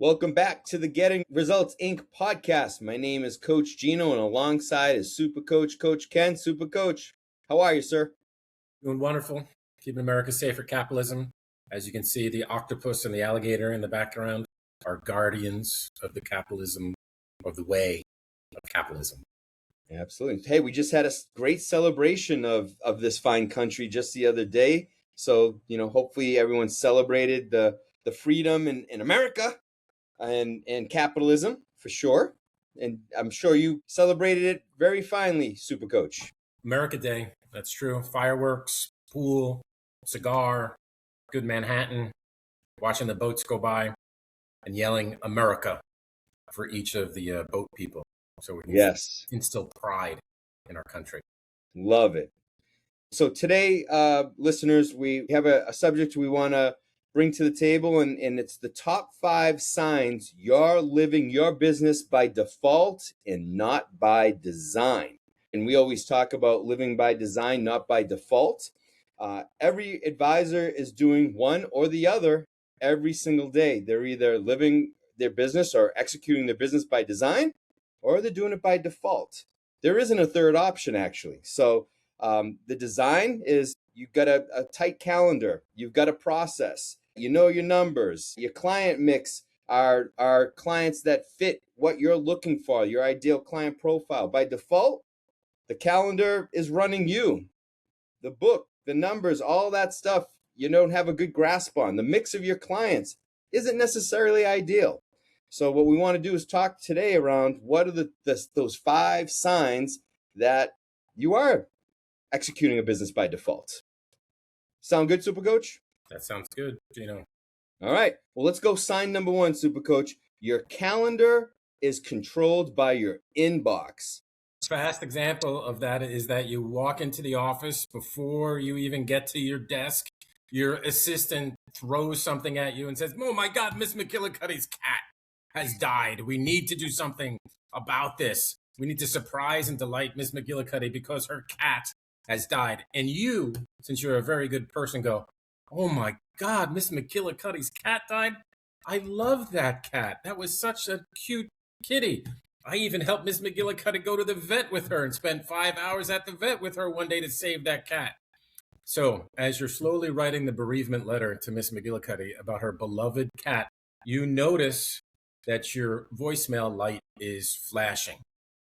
Welcome back to the Getting Results Inc. podcast. My name is Coach Gino, and alongside is Super Coach, Coach Ken. Super Coach, how are you, sir? Doing wonderful. Keeping America safe for capitalism. As you can see, the octopus and the alligator in the background are guardians of the capitalism, of the way of capitalism. Absolutely. Hey, we just had a great celebration of this fine country just the other day. So, hopefully everyone celebrated the freedom in America and capitalism for sure. And I'm sure you celebrated it very finely, Super Coach. America Day, that's true. Fireworks, pool, cigar, good Manhattan, watching the boats go by, and yelling America for each of the boat people. So we can instill pride in our country. Love it. So today, listeners, we have a subject we want to bring to the table, and it's the top 5 signs you're living your business by default and not by design. And we always talk about living by design, not by default. Every advisor is doing one or the other every single day. They're either living their business or executing their business by design, or they're doing it by default. There isn't a third option, actually. So the design is you've got a tight calendar, you've got a process, you know your numbers, your client mix are clients that fit what you're looking for, your ideal client profile. By default, the calendar is running you. The book, the numbers, all that stuff you don't have a good grasp on. The mix of your clients isn't necessarily ideal. So what we want to do is talk today around what are those 5 signs that you are executing a business by default. Sound good, Super Coach? That sounds good, Gino. All right. Well, let's go sign number 1, Super Coach. Your calendar is controlled by your inbox. Fast example of that is that you walk into the office before you even get to your desk. Your assistant throws something at you and says, "Oh my God, Miss McGillicuddy's cat has died. We need to do something about this. We need to surprise and delight Miss McGillicuddy because her cat has died." And you, since you're a very good person, go, "Oh my God, Miss McGillicuddy's cat died? I love that cat. That was such a cute kitty. I even helped Miss McGillicuddy go to the vet with her and spent 5 hours at the vet with her one day to save that cat." So as you're slowly writing the bereavement letter to Miss McGillicuddy about her beloved cat, you notice that your voicemail light is flashing.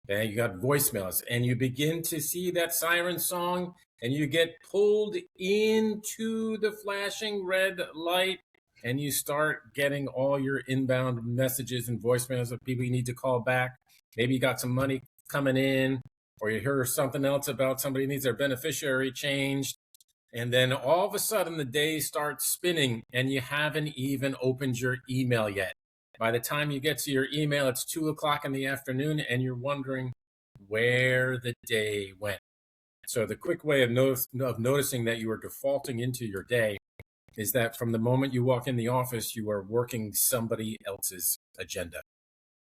Okay, you got voicemails, and you begin to see that siren song, and you get pulled into the flashing red light, and you start getting all your inbound messages and voicemails of people you need to call back. Maybe you got some money coming in, or you hear something else about somebody needs their beneficiary changed. And then all of a sudden the day starts spinning and you haven't even opened your email yet. By the time you get to your email, it's 2:00 in the afternoon and you're wondering where the day went. So the quick way of noticing that you are defaulting into your day is that from the moment you walk in the office, you are working somebody else's agenda.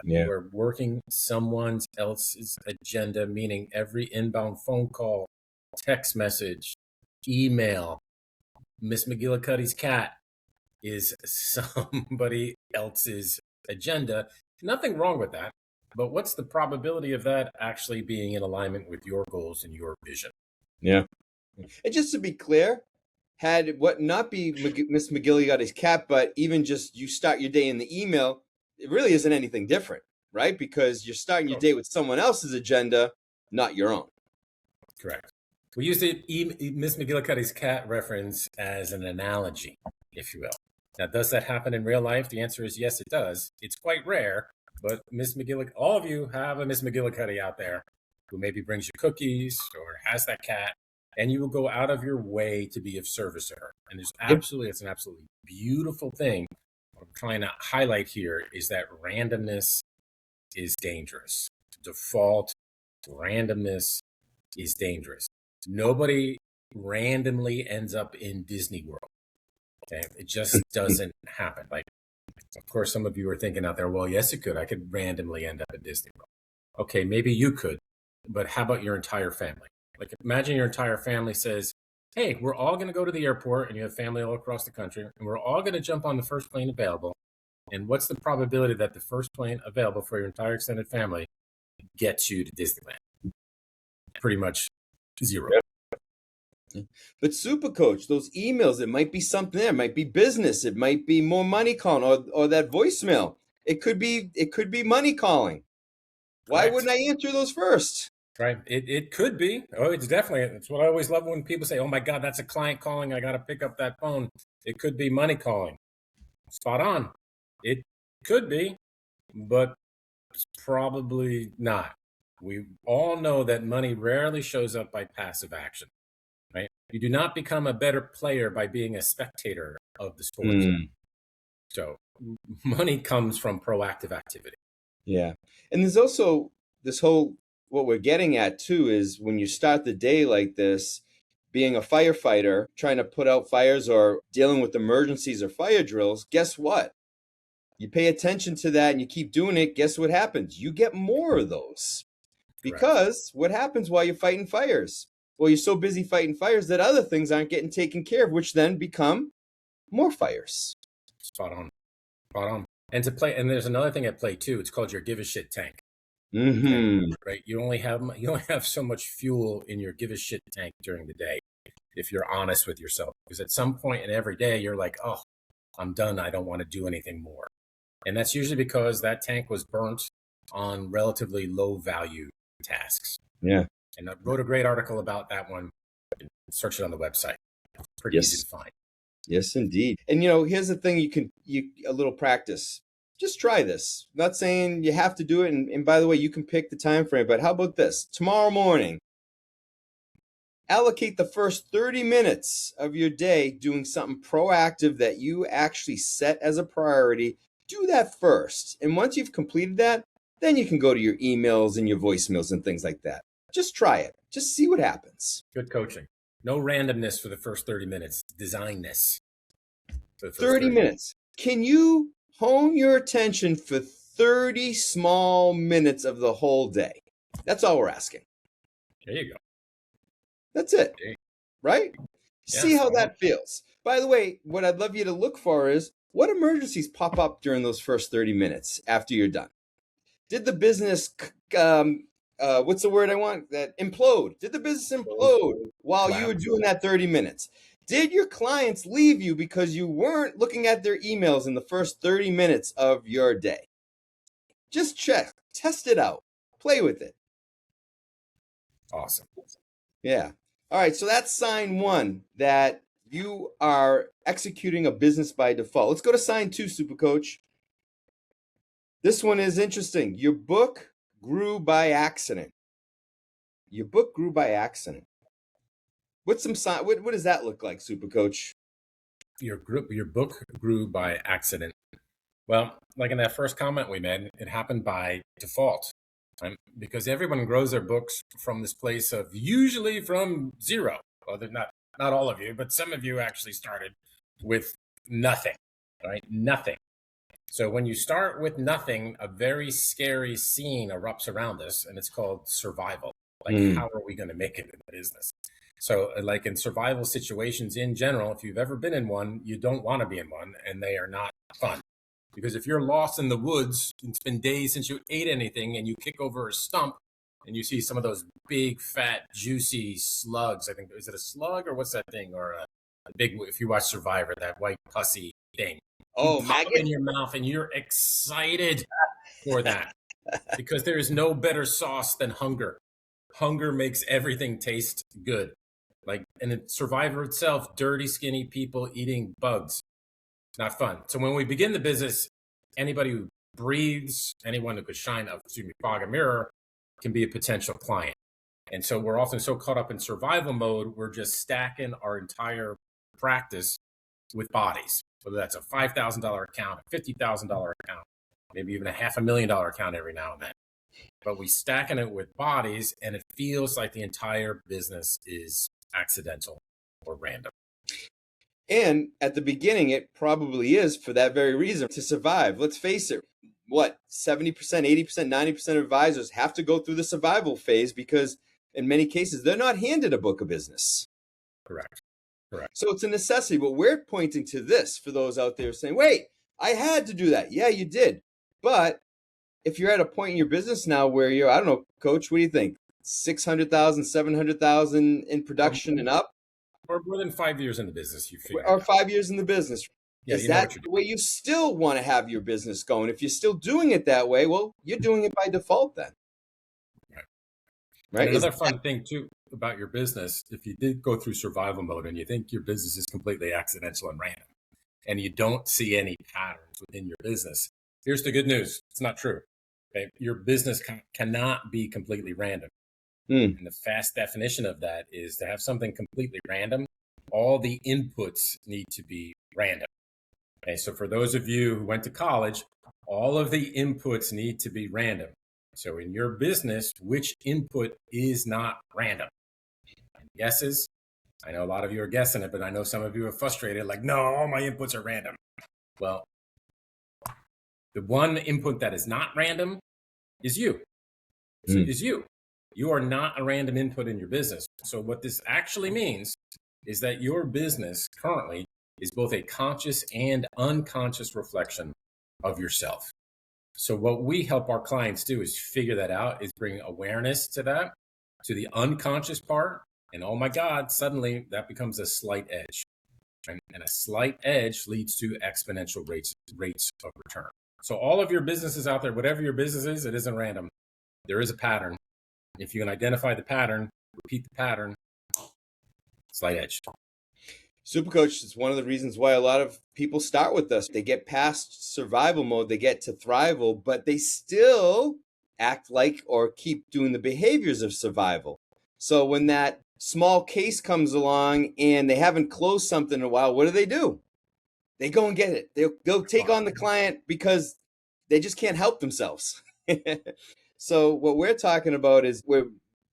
Yeah. You are working someone else's agenda, meaning every inbound phone call, text message, email, Miss McGillicuddy's cat is somebody else's agenda. Nothing wrong with that. But what's the probability of that actually being in alignment with your goals and your vision? Yeah. And just to be clear, had what not be Miss McGillicuddy's cat, but even just you start your day in the email, it really isn't anything different, right? Because you're starting your day with someone else's agenda, not your own. Correct. We use the Miss McGillicuddy's cat reference as an analogy, if you will. Now, does that happen in real life? The answer is yes, it does. It's quite rare, but Miss McGillicuddy, all of you have a Miss McGillicuddy out there who maybe brings you cookies or has that cat, and you will go out of your way to be of service to her. And it's an absolutely beautiful thing. What I'm trying to highlight here is that randomness is dangerous. Default randomness is dangerous. Nobody randomly ends up in Disney World. Okay, it just doesn't happen. Like, of course, some of you are thinking out there, well, yes, it could. I could randomly end up in Disney World. Okay, maybe you could, but how about your entire family? Like, imagine your entire family says, "Hey, we're all going to go to the airport," and you have family all across the country, and we're all going to jump on the first plane available, And what's the probability that the first plane available for your entire extended family gets you to Disneyland? Pretty much zero. But Super Coach, those emails, it might be something there. It might be business. It might be more money calling, or that voicemail. It could be money calling. Why Correct. wouldn't I answer those first? Right. It could be. Oh, it's definitely. It's what I always love when people say, "Oh my God, that's a client calling. I got to pick up that phone." It could be money calling. Spot on. It could be, but it's probably not. We all know that money rarely shows up by passive action, right? You do not become a better player by being a spectator of the sport. So money comes from proactive activity. Yeah. And there's also this whole, what we're getting at too, is when you start the day like this, being a firefighter, trying to put out fires or dealing with emergencies or fire drills, guess what? You pay attention to that and you keep doing it, guess what happens? You get more of those. Because what happens while you're fighting fires? Well, you're so busy fighting fires that other things aren't getting taken care of, which then become more fires. Spot on. Spot on. And and there's another thing at play too. It's called your give a shit tank. Right? You only have so much fuel in your give a shit tank during the day, if you're honest with yourself. Because at some point in every day, you're like, oh, I'm done. I don't want to do anything more. And that's usually because that tank was burnt on relatively low value tasks. Yeah. And I wrote a great article about that one. Search it on the website. It's pretty easy to find. Yes, indeed. And here's the thing, a little practice. Just try this. I'm not saying you have to do it. And by the way, you can pick the time frame, but how about this? Tomorrow morning, allocate the first 30 minutes of your day doing something proactive that you actually set as a priority. Do that first. And once you've completed that, then you can go to your emails and your voicemails and things like that. Just try it. Just see what happens. Good coaching. No randomness for the first 30 minutes. Designness. 30 minutes. Can you hone your attention for 30 small minutes of the whole day? That's all we're asking. There you go. That's it. Right? Yeah, see how that feels. By the way, what I'd love you to look for is what emergencies pop up during those first 30 minutes after you're done. Did the business, what's the word I want? That implode. Did the business implode while you were doing that 30 minutes? Did your clients leave you because you weren't looking at their emails in the first 30 minutes of your day? Just check, test it out, play with it. Awesome. Yeah. All right. So that's sign one, that you are executing a business by default. Let's go to sign two, Super Coach. This one is interesting. Your book grew by accident. Your book grew by accident. What's some sign? What does that look like, Super Coach? Your book grew by accident. Well, like in that first comment we made, it happened by default, right? Because everyone grows their books from this place of usually from zero. Well, they're not all of you, but some of you actually started with nothing, right? Nothing. So when you start with nothing, a very scary scene erupts around us, and it's called survival. Like, how are we going to make it in the business? So like in survival situations in general, if you've ever been in one, you don't want to be in one, and they are not fun. Because if you're lost in the woods, it's been days since you ate anything, and you kick over a stump, and you see some of those big, fat, juicy slugs. I think, is it a slug or what's that thing? Or a big, if you watch Survivor, that white pussy thing. Oh, maggot in your mouth, and you're excited for that because there is no better sauce than hunger. Hunger makes everything taste good. Like, and in Survivor itself, dirty, skinny people eating bugs. Not fun. So when we begin the business, anybody who breathes, anyone who could fog a mirror, can be a potential client. And so we're often so caught up in survival mode, we're just stacking our entire practice with bodies. Whether that's a $5,000 account, a $50,000 account, maybe even a $500,000 account every now and then. But we stacking it with bodies, and it feels like the entire business is accidental or random. And at the beginning, it probably is for that very reason, to survive. Let's face it, 70%, 80%, 90% of advisors have to go through the survival phase because in many cases, they're not handed a book of business. Correct. So it's a necessity, but we're pointing to this for those out there saying, wait, I had to do that. Yeah, you did. But if you're at a point in your business now where you're, I don't know, coach, what do you think? 600,000, 700,000 in Or, production and up, or more than 5 years in the business, you figured or it out. 5 years in the business. Yeah, Is you know that what you're the doing. way you still want to have your business going? If you're still doing it that way, well, you're doing it by default then, Right. And right? another fun thing too about your business, if you did go through survival mode and you think your business is completely accidental and random, and you don't see any patterns within your business, here's the good news: it's not true. Okay? Your business cannot be completely random. Hmm. And the fast definition of that is to have something completely random, all the inputs need to be random. Okay, so for those of you who went to college, all of the inputs need to be random. So in your business, which input is not random? And guesses? I know a lot of you are guessing it, but I know some of you are frustrated, like, no, all my inputs are random. Well, the one input that is not random is you. So Hmm. is you. You are not a random input in your business. So what this actually means is that your business currently is both a conscious and unconscious reflection of yourself. So what we help our clients do is figure that out, is bring awareness to that, to the unconscious part. And oh my God, suddenly that becomes a slight edge. And a slight edge leads to exponential rates of return. So all of your businesses out there, whatever your business is, it isn't random. There is a pattern. If you can identify the pattern, repeat the pattern, slight edge. Super Coach is one of the reasons why a lot of people start with us. They get past survival mode, they get to thrival, but they still act like or keep doing the behaviors of survival. So when that small case comes along and they haven't closed something in a while, what do? They go and get it. They'll take on the client because they just can't help themselves. So what we're talking about is we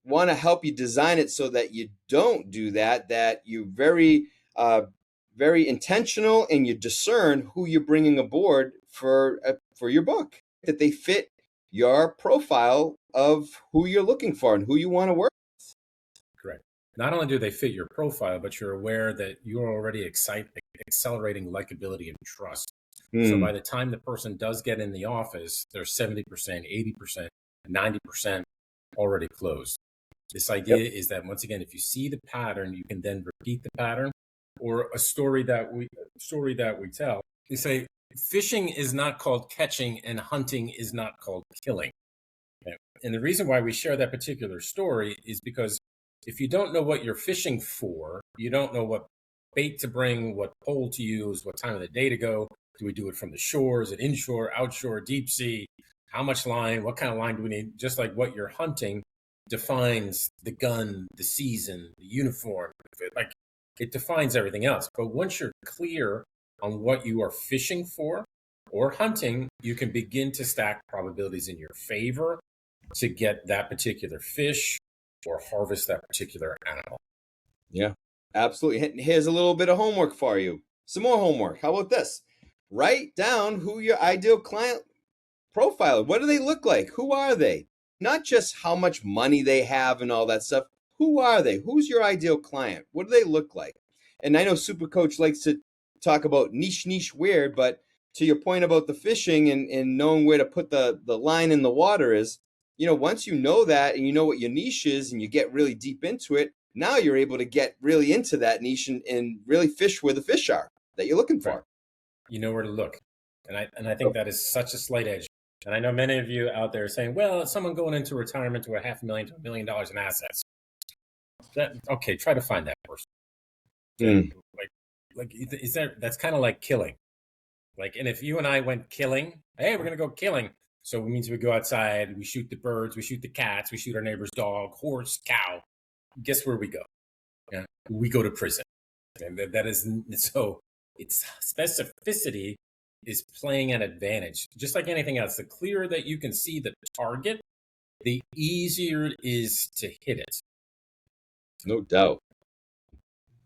want to help you design it so that you don't do that. That you very intentional and you discern who you're bringing aboard for your book. That they fit your profile of who you're looking for and who you want to work. Correct. Not only do they fit your profile, but you're aware that you're already accelerating likability and trust. So Hmm. by the time the person does get in the office, they're 70%, 80%, 90% already closed. This Yep. idea is that once again, if you see the pattern, you can then repeat the pattern. Or a story that we tell. We say fishing is not called catching and hunting is not called killing. Okay? And the reason why we share that particular story is because if you don't know what you're fishing for, you don't know what bait to bring, what pole to use, what time of the day to go. Do we do it from the shore? Is it inshore, outshore, deep sea? How much line? What kind of line do we need? Just like what you're hunting defines the gun, the season, the uniform. Like it defines everything else. But once you're clear on what you are fishing for or hunting, you can begin to stack probabilities in your favor to get that particular fish or harvest that particular animal. Yeah, absolutely. Here's a little bit of homework for you. Some more homework. How about this? Write down who your ideal client profile is. What do they look like? Who are they? Not just how much money they have and all that stuff. Who are they? Who's your ideal client? What do they look like? And I know Super Coach likes to talk about niche weird, but to your point about the fishing and knowing where to put the line in the water is, once you know that and you know what your niche is and you get really deep into it, now you're able to get really into that niche and really fish where the fish are that you're looking Right. for. You know where to look. And I think that is such a slight edge. And I know many of you out there saying, well, someone going into retirement to $500,000 to $1 million in assets. Okay, try to find that person. Okay. Mm. Like is that's kind of like killing. Like, and if you and I went killing, hey, we're gonna go killing. So it means we go outside, we shoot the birds, we shoot the cats, we shoot our neighbor's dog, horse, cow. Guess where we go? Yeah, we go to prison. And that is so. Its specificity is playing an advantage, just like anything else. The clearer that you can see the target, the easier it is to hit it. No doubt.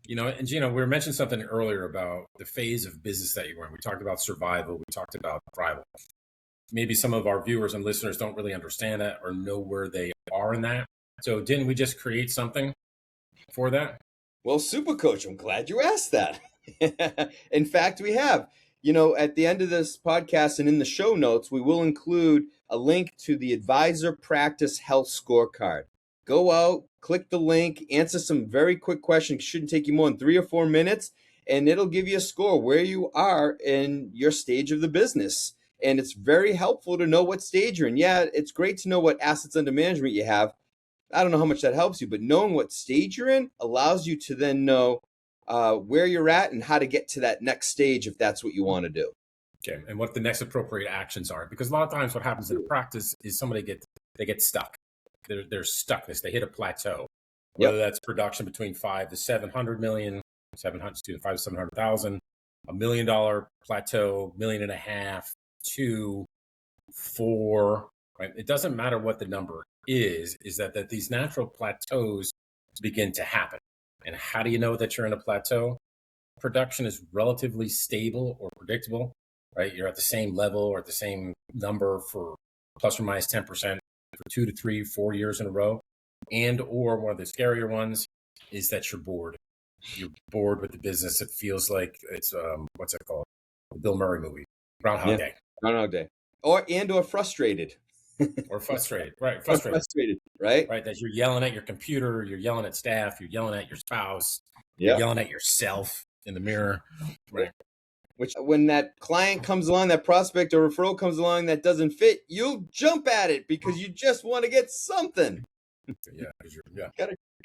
And Gino, we mentioned something earlier about the phase of business that you're in. We talked about survival. We talked about thrival. Maybe some of our viewers and listeners don't really understand that or know where they are in that. So didn't we just create something for that? Well, Super Coach, I'm glad you asked that. In fact, we have. At the end of this podcast and in the show notes, we will include a link to the Advisor Practice Health Scorecard. Go out, click the link, answer some very quick questions. It shouldn't take you more than 3 or 4 minutes, and it'll give you a score where you are in your stage of the business. And it's very helpful to know what stage you're in. Yeah, it's great to know what assets under management you have. I don't know how much that helps you, but knowing what stage you're in allows you to then know where you're at and how to get to that next stage if that's what you want to do. Okay, and what the next appropriate actions are. Because a lot of times what happens in a practice is somebody get stuck. There's stuckness. They hit a plateau. Whether that's production between 5 to 700 million, 5 to 700,000, $1 million plateau, $1.5 million, 2, 4, right? It doesn't matter what the number is that these natural plateaus begin to happen. And how do you know that you're in a plateau? Production is relatively stable or predictable, right? You're at the same level or at the same number for plus or minus 10% for 2 to 3, 4 years in a row. And or one of the scarier ones is that you're bored. You're bored with the business. It feels like it's, what's it called? The Bill Murray movie, Groundhog Day. Groundhog Day. Or frustrated. Or frustrated, right? Frustrated, right? Right, that you're yelling at your computer, you're yelling at staff, you're yelling at your spouse, you're yelling at yourself in the mirror, right? Which when that client comes along, that prospect or referral comes along that doesn't fit, you'll jump at it because you just want to get something.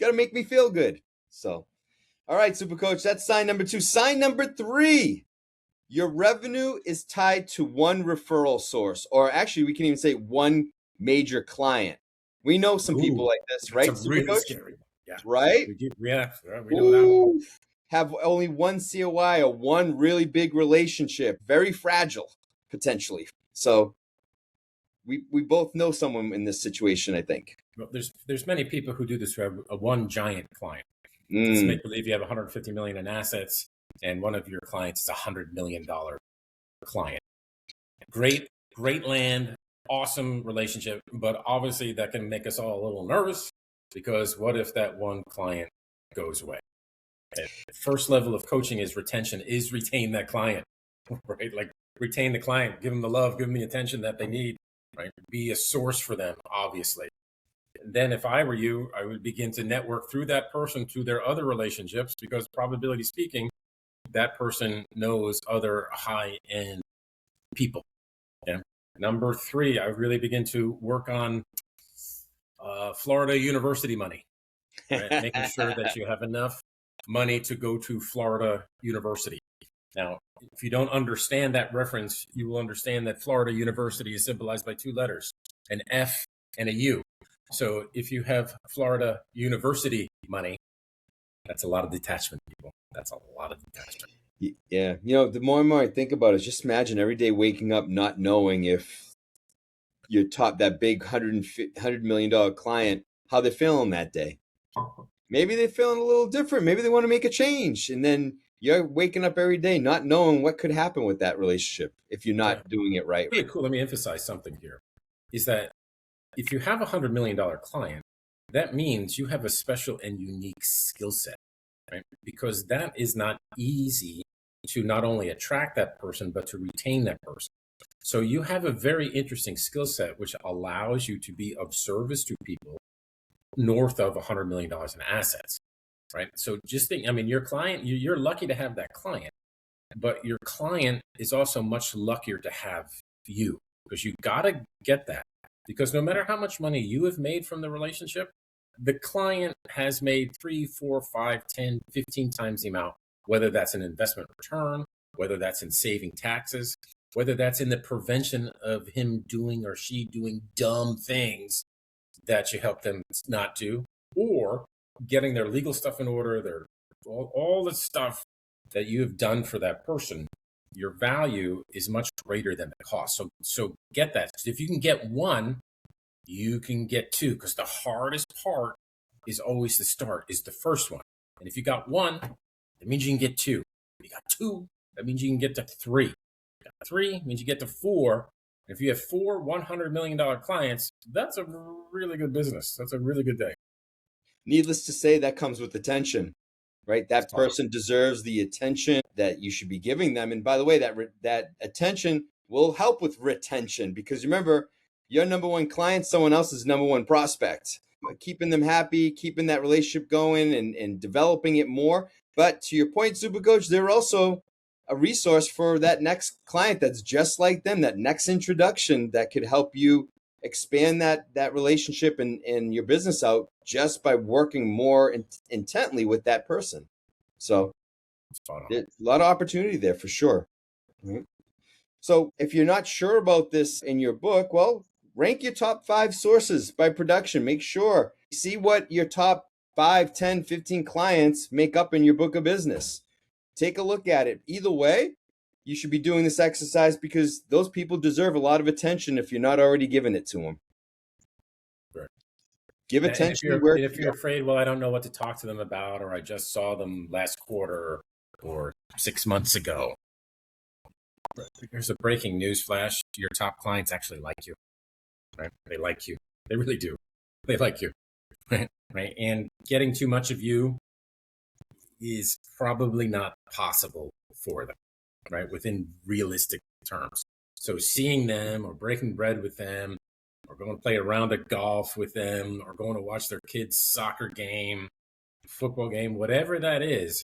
Gotta make me feel good. So, all right, Super Coach, that's sign number 2. Sign number 3. Your revenue is tied to one referral source, or actually we can even say one major client. We know some people like this, right? Super really Coach? Scary. Yeah. Right? We know that. Have only one COI or one really big relationship, very fragile, potentially. So we both know someone in this situation, I think. Well, there's many people who do this who have a one giant client. Let's make believe you have 150 million in assets, and one of your clients is $100 million client. Great land, awesome relationship, but obviously that can make us all a little nervous because what if that one client goes away? Okay. First level of coaching is retention, is retain that client, right? Like retain the client, give them the love, give them the attention that they need, right? Be a source for them, obviously. Then if I were you, I would begin to network through that person to their other relationships because probability speaking, that person knows other high-end people. Yeah. Number 3, I really begin to work on Florida University money, right? Making sure that you have enough money to go to Florida University. Now, if you don't understand that reference, you will understand that Florida University is symbolized by 2 letters, an F and a U. So if you have Florida University money, that's a lot of detachment, people. That's a lot of detachment. Yeah. The more and more I think about it, just imagine every day waking up not knowing if your that big $100 million client, how they're feeling that day. Maybe they're feeling a little different. Maybe they want to make a change. And then you're waking up every day not knowing what could happen with that relationship if you're not doing it right. Really cool. Let me emphasize something here, is that if you have a $100 million client, that means you have a special and unique skill set, right? Because that is not easy to not only attract that person, but to retain that person. So you have a very interesting skill set, which allows you to be of service to people north of $100 million in assets, right? So just think, your client, you're lucky to have that client, but your client is also much luckier to have you because you got to get that. Because no matter how much money you have made from the relationship, the client has made 3, 4, 5, 10, 15 times the amount, whether that's an investment return, whether that's in saving taxes, whether that's in the prevention of him doing or she doing dumb things that you help them not do, or getting their legal stuff in order, all the stuff that you have done for that person. Your value is much greater than the cost. So get that. If you can get one, you can get 2, because the hardest part is always the start, is the first one. And if you got 1, that means you can get 2. If you got 2, that means you can get to 3. If you got 3, means you get to 4. If you have 4 $100 million clients, that's a really good business. That's a really good day. Needless to say, that comes with attention. right? That person deserves the attention that you should be giving them. And by the way, that attention will help with retention, because remember, your number one client, someone else's number one prospect. Keeping them happy, keeping that relationship going, and developing it more. But to your point, Super Coach, they're also a resource for that next client that's just like them, that next introduction that could help you expand that relationship and your business out just by working more intently with that person. So a lot of opportunity there for sure. Right? So if you're not sure about this in your book, well, rank your top 5 sources by production. Make sure, see what your top 5, 10, 15 clients make up in your book of business. Take a look at it. Either way, you should be doing this exercise because those people deserve a lot of attention if you're not already giving it to them. Right. Give attention. If you're afraid, well, I don't know what to talk to them about, or I just saw them last quarter or 6 months ago. Here's a breaking news flash. Your top clients actually like you, right? They like you. They really do. They like you, right? And getting too much of you is probably not possible for them, right? Within realistic terms. So seeing them or breaking bread with them or going to play a round of golf with them or going to watch their kids' soccer game, football game, whatever that is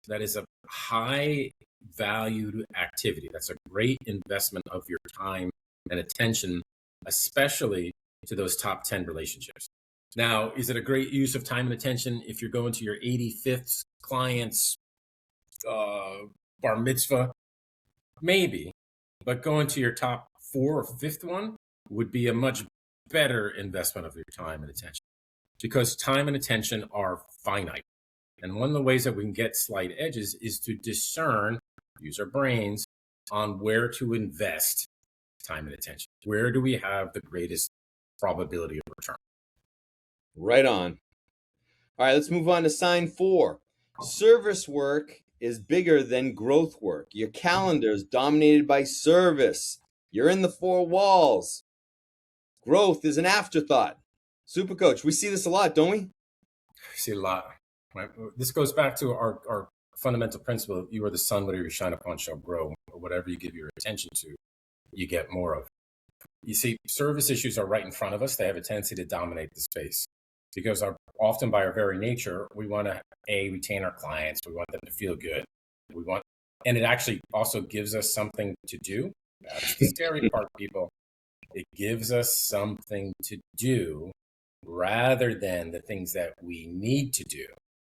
a high valued activity. That's a great investment of your time and attention, especially to those top 10 relationships. Now, is it a great use of time and attention if you're going to your 85th client's bar mitzvah? Maybe, but going to your top 4 or 5th one would be a much better investment of your time and attention, because time and attention are finite. And one of the ways that we can get slight edges is to discern, use our brains on where to invest time and attention. Where do we have the greatest probability of return? Right on. All right, let's move on to sign 4. Service work is bigger than growth work. Your calendar is dominated by service. You're in the 4 walls. Growth is an afterthought. Super Coach, we see this a lot, don't we? We see a lot. Right? This goes back to our fundamental principle. You are the sun, whatever you shine upon shall grow, or whatever you give your attention to, you get more of. You see, service issues are right in front of us. They have a tendency to dominate the space because often by our very nature, we want to, retain our clients. We want them to feel good. And it actually also gives us something to do. That's the scary part, people. It gives us something to do rather than the things that we need to do,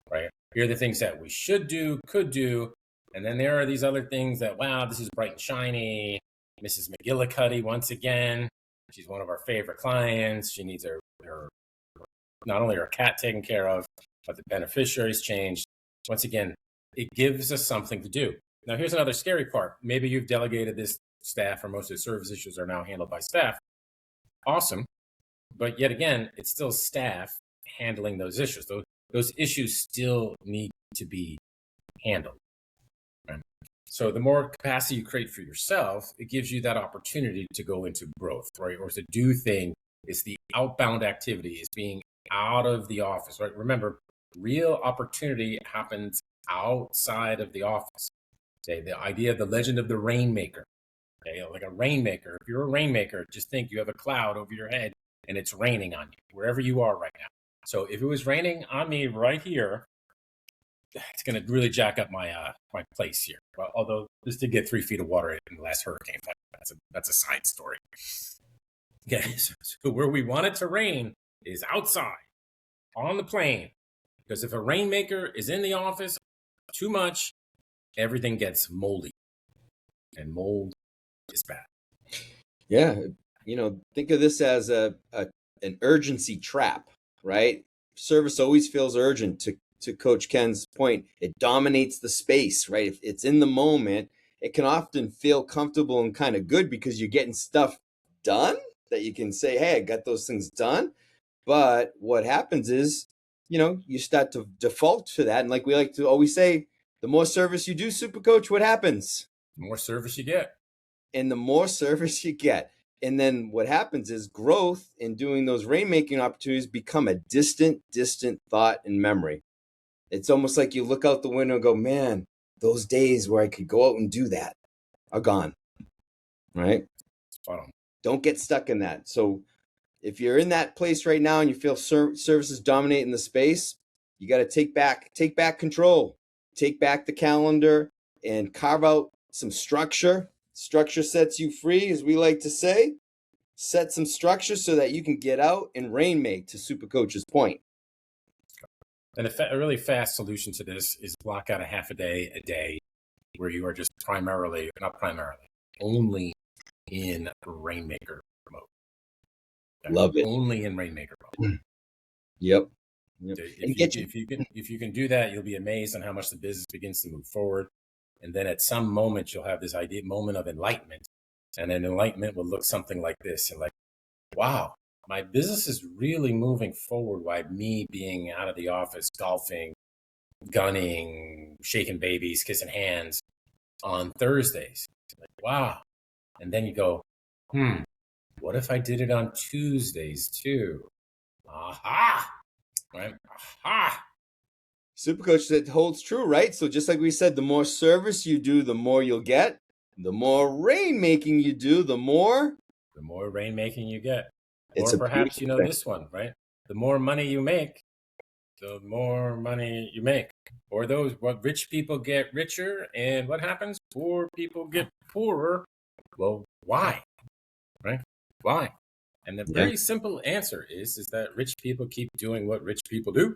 right? Here are the things that we should do, could do. And then there are these other things that, wow, this is bright and shiny. Mrs. McGillicuddy, once again, she's one of our favorite clients. She needs her not only her cat taken care of, but the beneficiaries changed. Once again, it gives us something to do. Now, here's another scary part. Maybe you've delegated this staff, or most of the service issues are now handled by staff. Awesome. But yet again, it's still staff handling those issues. Those issues still need to be handled. Right? So the more capacity you create for yourself, it gives you that opportunity to go into growth, right? Or to do things. It's the outbound activity. It's being out of the office, right? Remember, real opportunity happens outside of the office. Okay, the idea of the legend of the rainmaker. Okay, like a rainmaker. If you're a rainmaker, just think you have a cloud over your head and it's raining on you wherever you are right now. So if it was raining on me right here, it's going to really jack up my my place here. Well, although this did get 3 feet of water in the last hurricane, but that's a side story. Okay, so where we want it to rain is outside on the plane, because if a rainmaker is in the office too much, everything gets moldy, and mold is bad. Yeah, think of this as an urgency trap, right? Service always feels urgent. To Coach Ken's point, it dominates the space, right? If it's in the moment, it can often feel comfortable and kind of good because you're getting stuff done that you can say, hey, I got those things done. But what happens is, you start to default to that. And like we like to always say, the more service you do, Super Coach, what happens? The more service you get. And the more service you get. And then what happens is growth in doing those rainmaking opportunities become a distant thought and memory. It's almost like you look out the window and go, man, those days where I could go out and do that are gone, right? Spot on. Don't get stuck in that. So if you're in that place right now and you feel services dominating the space, you got to take back control, take back the calendar, and carve out some structure. Structure sets you free, as we like to say. Set some structure so that you can get out and rainmake, to Super Coach's point. And a really fast solution to this is block out a half a day where you are just only in Rainmaker mode. Okay? Love it. Only in Rainmaker mode. Yep. If you can do that, you'll be amazed on how much the business begins to move forward. And then at some moment, you'll have this moment of enlightenment. And then enlightenment will look something like this. And like, wow, my business is really moving forward by me being out of the office, golfing, gunning, shaking babies, kissing hands on Thursdays. Like, wow. And then you go, what if I did it on Tuesdays too? Aha! Right? Aha! Super Coach, that holds true, right? So just like we said, the more service you do, the more you'll get. The more rainmaking you do, the more rainmaking you get. It's or perhaps you know this one, right? The more money you make, the more money you make. Or what rich people get richer, and what happens? Poor people get poorer. Well, why? Right? Why? And the very simple answer is that rich people keep doing what rich people do,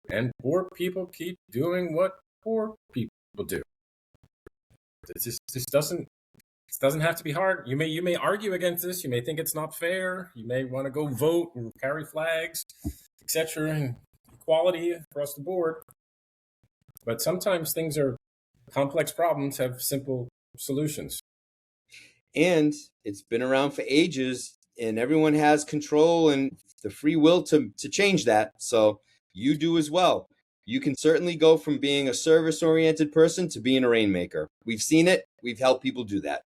and poor people keep doing what poor people do. This doesn't have to be hard. You may argue against this. You may think it's not fair. You may want to go vote and carry flags, etc., and equality across the board. But sometimes complex problems have simple solutions. And it's been around for ages, and everyone has control and the free will to change that. So you do as well. You can certainly go from being a service-oriented person to being a rainmaker. We've seen it. We've helped people do that.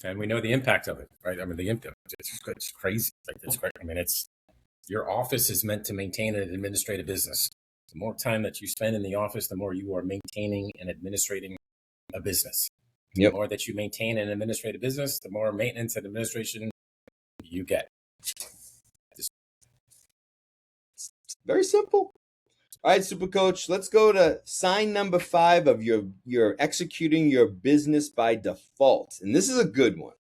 And we know the impact of it, right? I mean, the impact, it's crazy. It's great. I mean, your office is meant to maintain an administrative business. The more time that you spend in the office, the more you are maintaining and administrating a business. Yep. The more that you maintain an administrative business, the more maintenance and administration you get. It's very simple. All right, Super Coach, let's go to sign number 5 of you're executing your business by default. And this is a good one.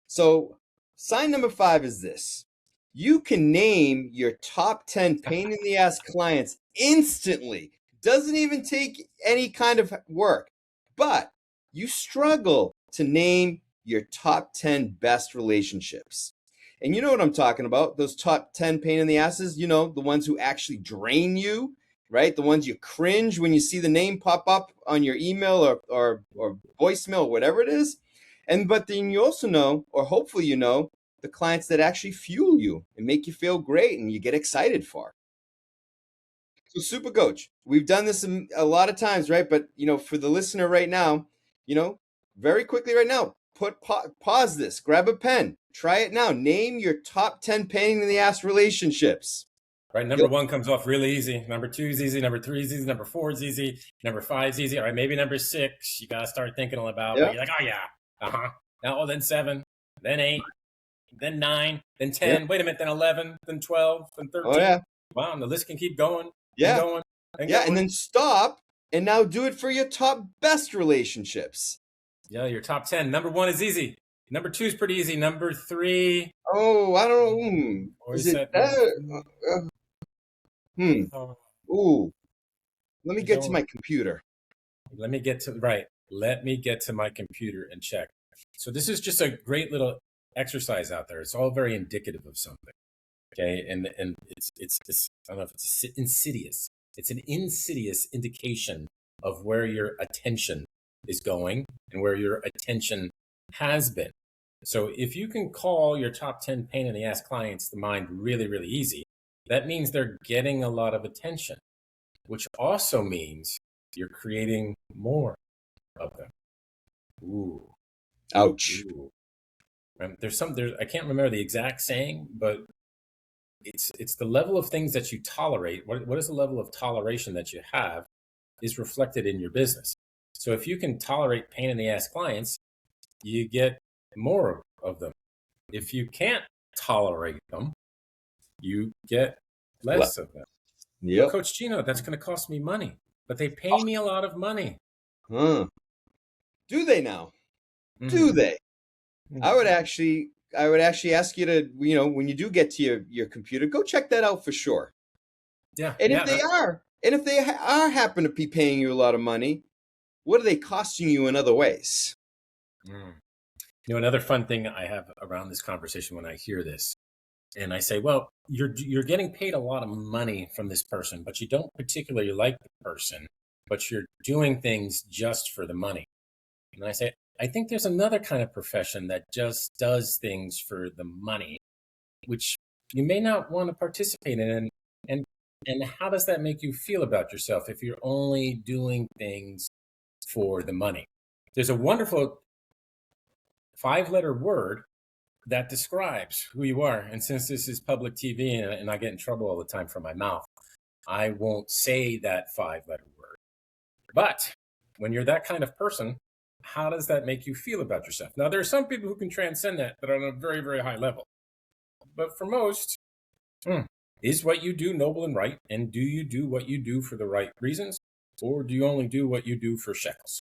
So sign number 5 is this. You can name your top 10 pain in the ass clients instantly. Doesn't even take any kind of work. But you struggle to name your top 10 best relationships. And you know what I'm talking about. Those top 10 pain in the asses, the ones who actually drain you, right? The ones you cringe when you see the name pop up on your email or voicemail, whatever it is. But then you also know, or hopefully you know, the clients that actually fuel you and make you feel great and you get excited for. So Super Coach, we've done this a lot of times, right? But, for the listener right now, very quickly right now, pause this, grab a pen, try it now. Name your top 10 pain in the ass relationships. Right, number 1 comes off really easy. Number 2 is easy. Number 3 is easy. Number 4 is easy. Number 5 is easy. All right, maybe number 6 you got to start thinking about. But you're like, oh yeah, Now, then 7, then 8, then 9, then 10. Wait a minute, then 11, then 12, then 13. Oh yeah. Wow, and the list can keep going. Yeah. And going. And then stop and now do it for your top best relationships. Yeah, your top 10. Number 1 is easy. Number 2 is pretty easy. Number 3. Oh, I don't know. Is it that? Ooh. Let me get to my computer. Let me get to my computer and check. So this is just a great little exercise out there. It's all very indicative of something. Okay, and it's I don't know if it's insidious. It's an insidious indication of where your attention is going and where your attention has been. So if you can call your top 10 pain in the ass clients to mind really, really easy, that means they're getting a lot of attention, which also means you're creating more of them. Ooh. Ouch. Ooh. There's I can't remember the exact saying, but it's the level of things that you tolerate. What is the level of toleration that you have is reflected in your business. So if you can tolerate pain in the ass clients, you get more of them. If you can't tolerate them, you get less of them. Well, Yep. Coach Gino, that's going to cost me money, but they pay me a lot of money. Huh. Do they now? Do Mhm. they? I Mhm. would actually ask you to, when you do get to your computer, go check that out for sure. Yeah, And if yeah. they are, and if they are happen to be paying you a lot of money, what are they costing you in other ways? Mm. Another fun thing I have around this conversation when I hear this, and I say, well, you're getting paid a lot of money from this person, but you don't particularly like the person, but you're doing things just for the money. And I say, I think there's another kind of profession that just does things for the money, which you may not want to participate in. And and how does that make you feel about yourself if you're only doing things for the money? There's a wonderful 5-letter word that describes who you are. And since this is public TV and I get in trouble all the time from my mouth, I won't say that 5-letter word. But when you're that kind of person, how does that make you feel about yourself? Now, there are some people who can transcend that are on a very, very high level. But for most, is what you do noble and right? And do you do what you do for the right reasons? Or do you only do what you do for shekels?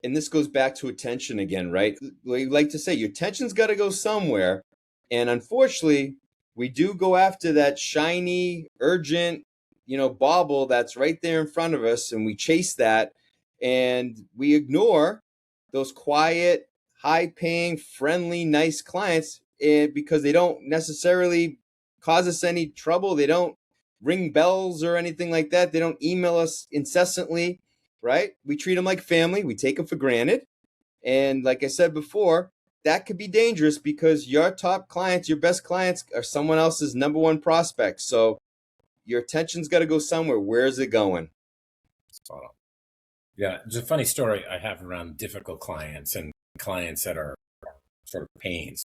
And this goes back to attention again, right? We like to say your attention's got to go somewhere. And unfortunately, we do go after that shiny, urgent, bauble that's right there in front of us. And we chase that and we ignore those quiet, high paying, friendly, nice clients because they don't necessarily cause us any trouble. They don't ring bells or anything like that. They don't email us incessantly, right? We treat them like family. We take them for granted. And like I said before, that could be dangerous because your top clients, your best clients, are someone else's number one prospect. So your attention's got to go somewhere. Where's it going? Spot on. Yeah, there's a funny story I have around difficult clients and clients that are sort of pains.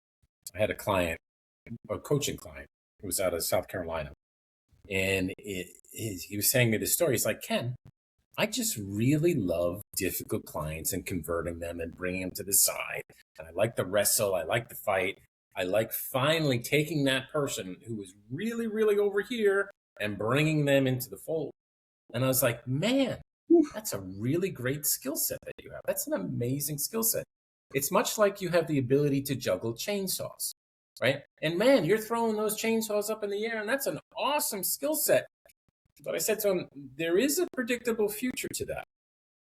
I had a coaching client who was out of South Carolina. And he was saying me this story. He's like, Ken, I just really love difficult clients and converting them and bringing them to the side. And I like the wrestle. I like the fight. I like finally taking that person who was really, really over here and bringing them into the fold. And I was like, man, that's a really great skill set that you have. That's an amazing skill set. It's much like you have the ability to juggle chainsaws, right? And man, you're throwing those chainsaws up in the air, and that's an awesome skill set. But I said to him, there is a predictable future to that.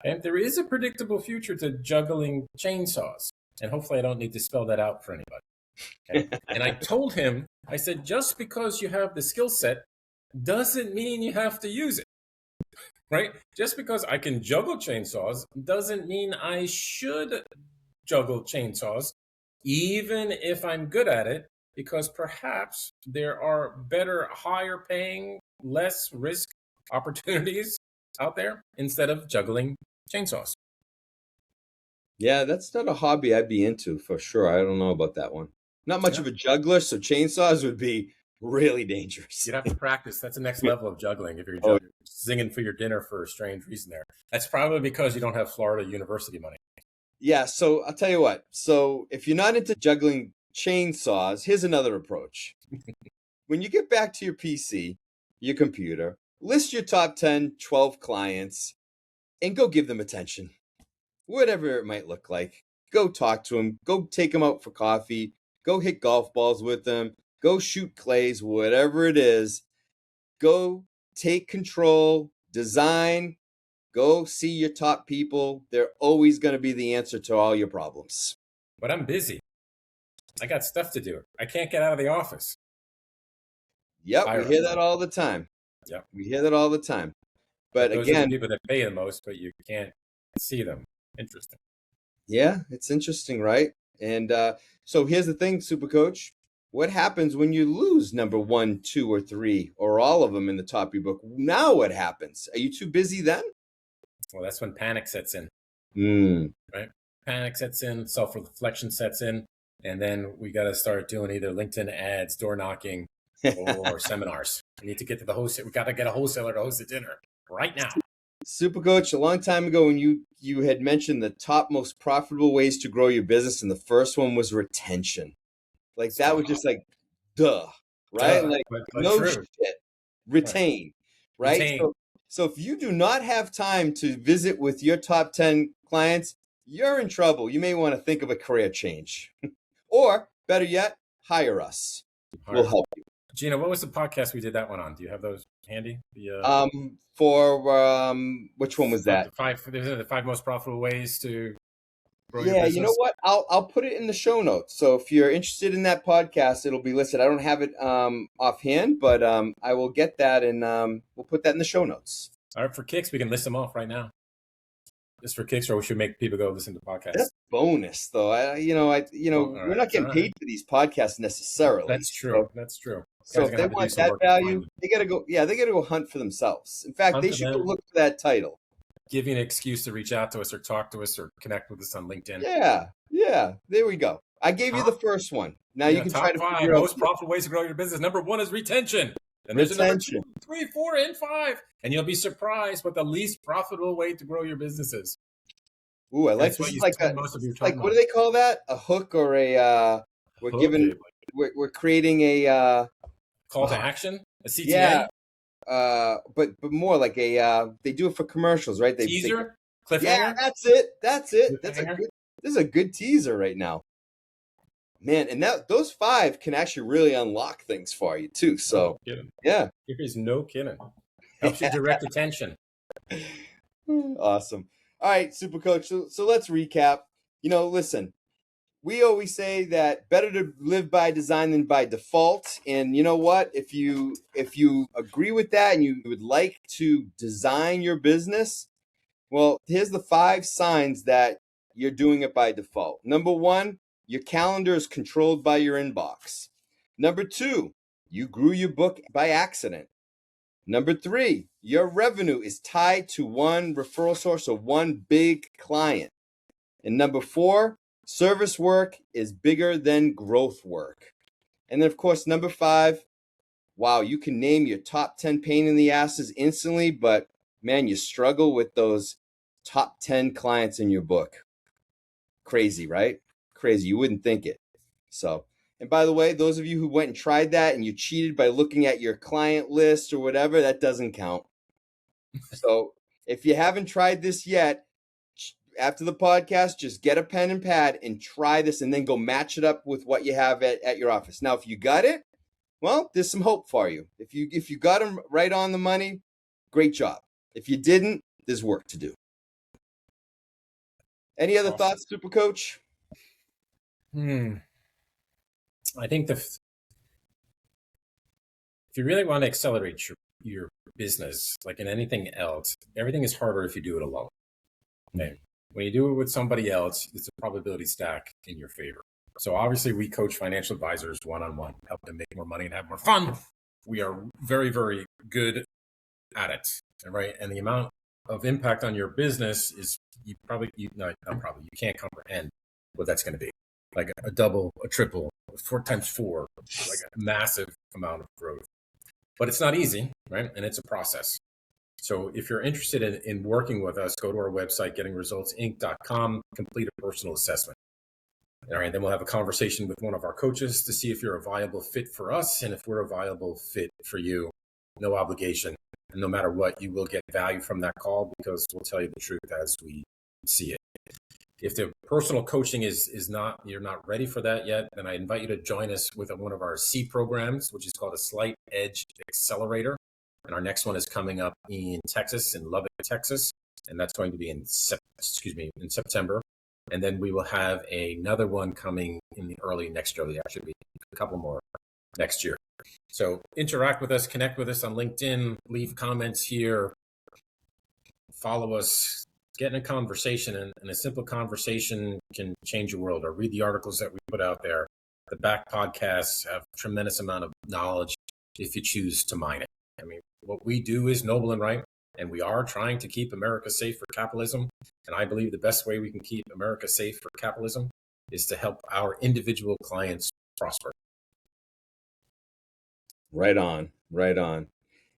And there is a predictable future to juggling chainsaws. And hopefully I don't need to spell that out for anybody. Okay? And I told him, I said, just because you have the skill set doesn't mean you have to use it. Right? Just because I can juggle chainsaws doesn't mean I should juggle chainsaws, even if I'm good at it, because perhaps there are better, higher paying, less risk opportunities out there instead of juggling chainsaws. Yeah, that's not a hobby I'd be into for sure. I don't know about that one. Not much Yeah. of a juggler, so chainsaws would be really dangerous. You'd have to practice. That's the next level of juggling if you're Oh, singing for your dinner for a strange reason there. That's probably because you don't have Florida University money. yeah. So I'll tell you what. So if you're not into juggling chainsaws, here's another approach. When you get back to your PC, your computer, list your top 10, 12 clients and go give them attention. Whatever it might look like. Go talk to them. Go take them out for coffee. Go hit golf balls with them. Go shoot clays, whatever it is. Go take control, design, go see your top people. They're always going to be the answer to all your problems. But I'm busy. I got stuff to do. I can't get out of the office. Yep, we Hire hear them. that all the time. Yep. We hear that all the time. But Those are the again, people that pay the most, but you can't see them. Interesting. yeah, it's interesting, right? And so here's the thing, Super Coach. What happens when you lose number 1, 2, or 3, or all of them in the top of your book? Now what happens? Are you too busy then? Well, that's when panic sets in, Mm. right? Panic sets in, self-reflection sets in, and then we got to start doing either LinkedIn ads, door knocking, or seminars. We need to get to the host. We got to get a wholesaler to host a dinner right now. Super Coach, a long time ago when you had mentioned the top most profitable ways to grow your business, and the first one was retention. Like It's that was phenomenal. just like, duh, right? Duh, Like but no true. shit. Right. Retain, right? Retain. So if you do not have time to visit with your top 10 clients, you're in trouble. You may want to think of a career change. Or better yet, hire us. We'll help you. Gino, what was the podcast we did that one on? Do you have those handy? Which one was that? The five most profitable ways to grow your Yeah, you know business. what? I'll put it in the show notes. So if you're interested in that podcast, it'll be listed. I don't have it offhand, but I will get that and we'll put that in the show notes. All right, for kicks, we can list them off right now. Just for kicks, or we should make people go listen to podcasts. That's bonus, though. We're not getting paid for these podcasts necessarily. That's true. That's true. So if they want that value, they got to go. Yeah, they got to go hunt for themselves. In fact, they should go look for that title. Give you an excuse to reach out to us or talk to us or connect with us on LinkedIn. Yeah. There we go. I gave you the first one. Now you can try to figure out most profitable ways to grow your business. Number one is retention. And there's a number 2, 3, 4, and 5. And you'll be surprised what the least profitable way to grow your business is. Ooh, I like this. Is like what do they call that? A hook or a we're creating a call to action? A CTA? Yeah. But more like a they do it for commercials, right? Teaser? Cliffhanger? Yeah, that's it. This is a good teaser right now. Man, and those 5 can actually really unlock things for you too. So yeah. There is no kidding. Helps you direct attention. Awesome. All right, Super Coach. So let's recap. Listen, we always say that better to live by design than by default. And you know what? If you agree with that and you would like to design your business, well, here's the 5 signs that you're doing it by default. Number 1, your calendar is controlled by your inbox. Number 2, you grew your book by accident. Number 3, your revenue is tied to one referral source or one big client. And number 4, service work is bigger than growth work. And then, of course, number 5, wow, you can name your top 10 pain in the asses instantly, but man, you struggle with those top 10 clients in your book. Crazy, right? Crazy. You wouldn't think it. So, and by the way, those of you who went and tried that and you cheated by looking at your client list or whatever, that doesn't count. So if you haven't tried this yet, after the podcast, just get a pen and pad and try this and then go match it up with what you have at your office. Now, if you got it, well, there's some hope for you. If you got them right on the money, great job. If you didn't, there's work to do. Any other thoughts, Super Coach? I think if you really want to accelerate your business, like in anything else, everything is harder if you do it alone. Okay? When you do it with somebody else, it's a probability stack in your favor. So obviously we coach financial advisors one-on-one, help them make more money and have more fun. We are very, very good at it, right? And the amount of impact on your business is you can't comprehend what that's going to be. Like a double, a triple, 4 times 4, like a massive amount of growth. But it's not easy, right? And it's a process. So if you're interested in working with us, go to our website, gettingresultsinc.com, complete a personal assessment. All right, then we'll have a conversation with one of our coaches to see if you're a viable fit for us. And if we're a viable fit for you, no obligation. And no matter what, you will get value from that call because we'll tell you the truth as we see it. If the personal coaching you're not ready for that yet, then I invite you to join us with one of our C programs, which is called a Slight Edge Accelerator. And our next one is coming up in Texas, in Lubbock, Texas. And that's going to be in September. And then we will have another one coming in the early next year. Actually, a couple more next year. So interact with us, connect with us on LinkedIn, leave comments here, follow us, get in a conversation. And a simple conversation can change your world. Or read the articles that we put out there. The back podcasts have a tremendous amount of knowledge if you choose to mine it. I mean, what we do is noble and right. And we are trying to keep America safe for capitalism. And I believe the best way we can keep America safe for capitalism is to help our individual clients prosper. Right on, right on.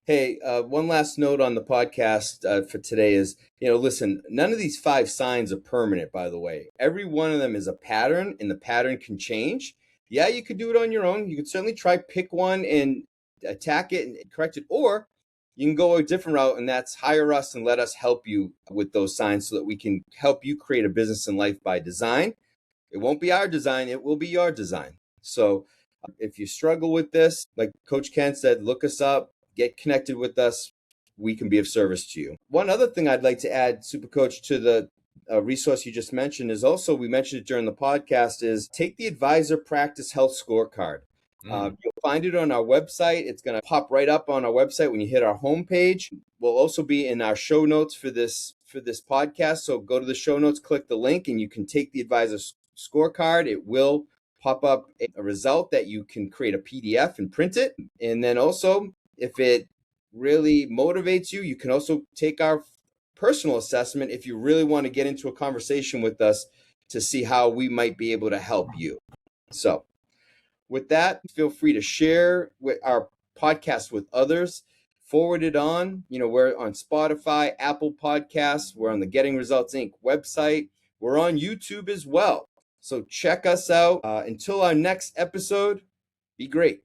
Hey, one last note on the podcast for today is, listen, none of these 5 signs are permanent, by the way. Every one of them is a pattern, and the pattern can change. Yeah, you could do it on your own. You could certainly try pick one and attack it and correct it, or you can go a different route, and that's hire us and let us help you with those signs so that we can help you create a business and life by design. It won't be our design, it will be your design. So if you struggle with this, like Coach Ken said, look us up, get connected with us. We can be of service to you. One other thing I'd like to add, Super Coach, to the resource you just mentioned is also, we mentioned it during the podcast, is take the Advisor Practice Health Scorecard. You'll find it on our website. It's going to pop right up on our website when you hit our homepage. We'll also be in our show notes for this podcast. So go to the show notes, click the link, and you can take the Advisor Scorecard. It will pop up a result that you can create a PDF and print it. And then also, if it really motivates you, you can also take our personal assessment if you really want to get into a conversation with us to see how we might be able to help you. So with that, feel free to share with our podcast with others. Forward it on. We're on Spotify, Apple Podcasts. We're on the Getting Results Inc. website. We're on YouTube as well. So check us out. Until our next episode, be great.